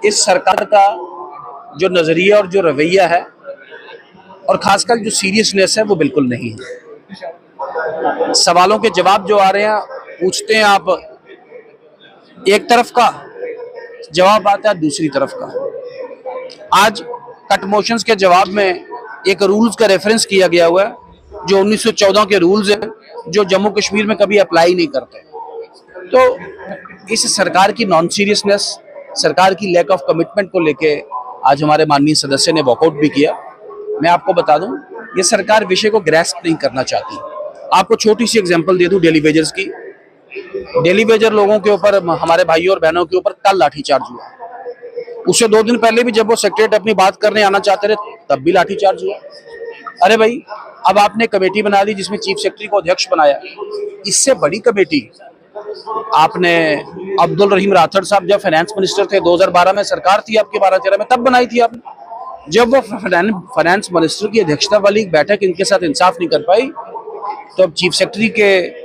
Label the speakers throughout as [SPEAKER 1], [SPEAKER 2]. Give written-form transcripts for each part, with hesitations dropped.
[SPEAKER 1] इस सरकार का जो नज़रिया और जो रवैया है और खासकर जो सीरियसनेस है वो बिल्कुल नहीं है। सवालों के जवाब जो आ रहे हैं, पूछते हैं आप, एक तरफ का जवाब आता है दूसरी तरफ का। आज कट मोशंस के जवाब में एक रूल्स का रेफरेंस किया गया हुआ है जो 1914 के रूल्स हैं, जो जम्मू कश्मीर में कभी अप्लाई नहीं करते। तो इस सरकार की नॉन सीरियसनेस, सरकार की लैक ऑफ कमिटमेंट को लेके आज हमारे माननीय सदस्य ने वॉकआउट भी किया। मैं आपको बता दूं, ये सरकार विषय को ग्रैस्प नहीं करना चाहती। आपको छोटी सी एग्जांपल दे दूं डेली वेजर्स की। डेली वेजर लोगों के ऊपर, हमारे भाइयों और बहनों के ऊपर कल लाठीचार्ज हुआ। उससे 2 दिन पहले भी जब वो सेक्रेटरीट अपनी बात करने आना चाहते थे तब भी लाठीचार्ज हुआ। अरे भाई, अब आपने कमेटी बना दी जिसमें चीफ सेक्रेटरी को अध्यक्ष बनाया। इससे बड़ी कमेटी आपने अब्दुल रहीम राठौर साहब जब फाइनेंस मिनिस्टर थे, 2012 में सरकार थी आपकी 12-13 में, तब बनाई थी आपने। जब वो फाइनेंस मिनिस्टर की अध्यक्षता वाली बैठक इनके साथ इंसाफ नहीं कर पाई, तो अब चीफ सेक्रेटरी के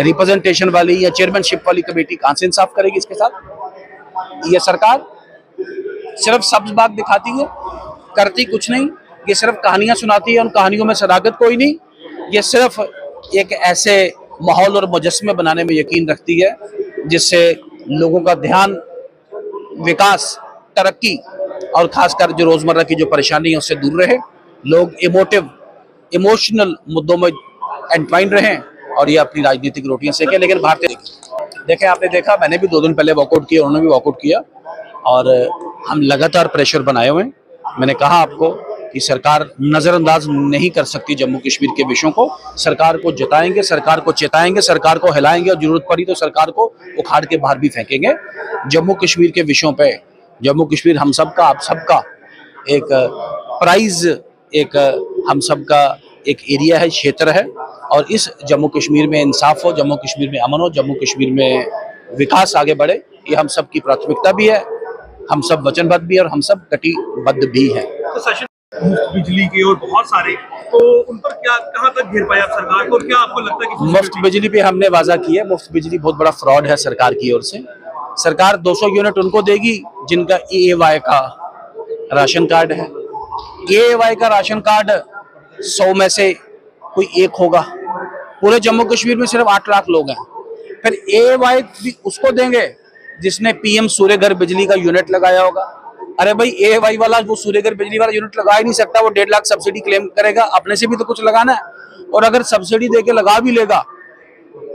[SPEAKER 1] रिप्रेजेंटेशन वाली या चेयरमैनशिप वाली कमेटी कहां से इंसाफ करेगी इसके साथ। ये सरकार सिर्फ सब्ज बाग दिखाती है, करती कुछ नहीं। ये सिर्फ कहानियां सुनाती है, उन कहानियों में सदाकत कोई नहीं। ये सिर्फ एक ऐसे माहौल और मुजस्मे बनाने में यकीन रखती है जिससे लोगों का ध्यान विकास, तरक्की और खासकर जो रोजमर्रा की जो परेशानी है उससे दूर रहे। लोग इमोशनल मुद्दों में एंटवाइन रहें और ये अपनी राजनीतिक रोटियां सेकें। लेकिन भारतीय देखें, आपने देखा, मैंने भी 2 दिन पहले वॉकआउट किया, उन्होंने भी वॉकआउट किया और हम लगातार प्रेशर बनाए हुए हैं। मैंने कहा आपको कि सरकार नजरअंदाज नहीं कर सकती जम्मू कश्मीर के विषयों को। सरकार को जताएंगे, सरकार को चेताएंगे, सरकार को हिलाएंगे और जरूरत पड़ी तो सरकार को उखाड़ के बाहर भी फेंकेंगे। जम्मू कश्मीर के विषयों पे, जम्मू कश्मीर हम सबका, आप सबका एक प्राइज, एक हम सबका एक एरिया है, क्षेत्र है। और इस जम्मू कश्मीर में इंसाफ हो, जम्मू कश्मीर में अमन हो, जम्मू कश्मीर में विकास आगे बढ़े, ये हम सब की प्राथमिकता भी है। हम सब वचनबद्ध भी है और हम सब कटिबद्ध भी है।
[SPEAKER 2] मुफ्त बिजली के और बहुत सारे, तो उन पर क्या, कहां तक घेर पाए आप सरकार को, और क्या आपको लगता है कि
[SPEAKER 1] मुफ्त बिजली पे हमने वादा की है। मुफ्त बिजली बहुत बड़ा फ्रॉड है सरकार की ओर से। सरकार 200 यूनिट उनको देगी जिनका EAY का राशन कार्ड है। EAY का राशन कार्ड 100 में से कोई एक होगा। पूरे जम्मू कश्मीर में सिर्फ 8 लाख लोग हैं। फिर EAY भी उसको देंगे जिसने PM सूर्य घर बिजली का यूनिट लगाया होगा। अरे भाई, EAY वाला वो सूर्य घर बिजली वाला यूनिट लगा ही नहीं सकता, वो 1.5 लाख सब्सिडी क्लेम करेगा। अपने से भी तो कुछ लगाना है, और अगर सब्सिडी देके लगा भी लेगा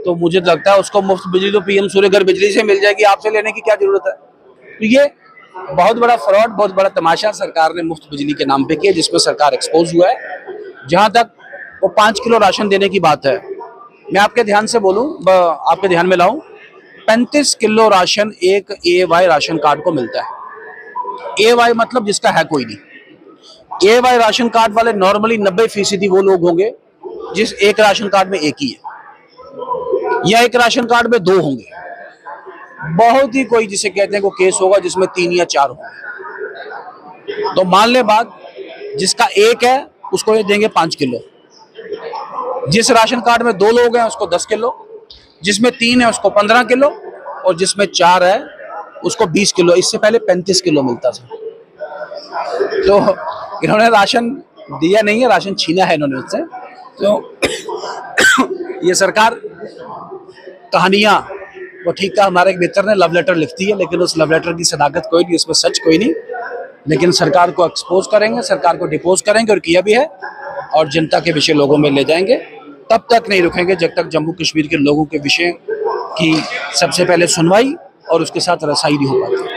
[SPEAKER 1] तो मुझे लगता है उसको मुफ्त बिजली तो PM सूर्य घर बिजली से मिल जाएगी, आपसे लेने की क्या जरूरत है। तो ये बहुत बड़ा फ्रॉड, बहुत बड़ा तमाशा सरकार ने मुफ्त बिजली के नाम पे किया, जिसमें सरकार एक्सपोज हुआ है। जहां तक वो 5 किलो राशन देने की बात है, मैं आपके ध्यान से बोलूं, आपके ध्यान में लाऊं, 35 किलो राशन एक EAY राशन कार्ड को मिलता है। EAY मतलब जिसका है कोई नहीं। EAY राशन कार्ड वाले नॉर्मली 90% वो लोग होंगे जिस एक राशन कार्ड में एक ही है, या एक राशन कार्ड में 2 होंगे। बहुत ही कोई जिसे कहते हैं को केस होगा जिसमें 3 या 4 होंगे। तो मान ले बात, जिसका एक है उसको ये देंगे 5 किलो, जिस राशन कार्ड में 2 लोग हैं उसको 10 किलो, जिसमें 3 है उसको 15 किलो, और जिसमें 4 है उसको 20 किलो। इससे पहले 35 किलो मिलता था। तो इन्होंने राशन दिया नहीं है, राशन छीना है इन्होंने उससे। तो ये सरकार कहानियां, वो ठीक है, हमारे एक मित्र ने लव लेटर लिखती है, लेकिन उस लव लेटर की सदाकत कोई नहीं, उसमें सच कोई नहीं। लेकिन सरकार को एक्सपोज करेंगे, सरकार को डिपोज करेंगे, और किया भी है, और जनता के विषय लोगों में ले जाएंगे। तब तक नहीं रुकेंगे जब तक जम्मू कश्मीर के लोगों के विषय की सबसे पहले सुनवाई और उसके साथ रसाई नहीं हो पाती।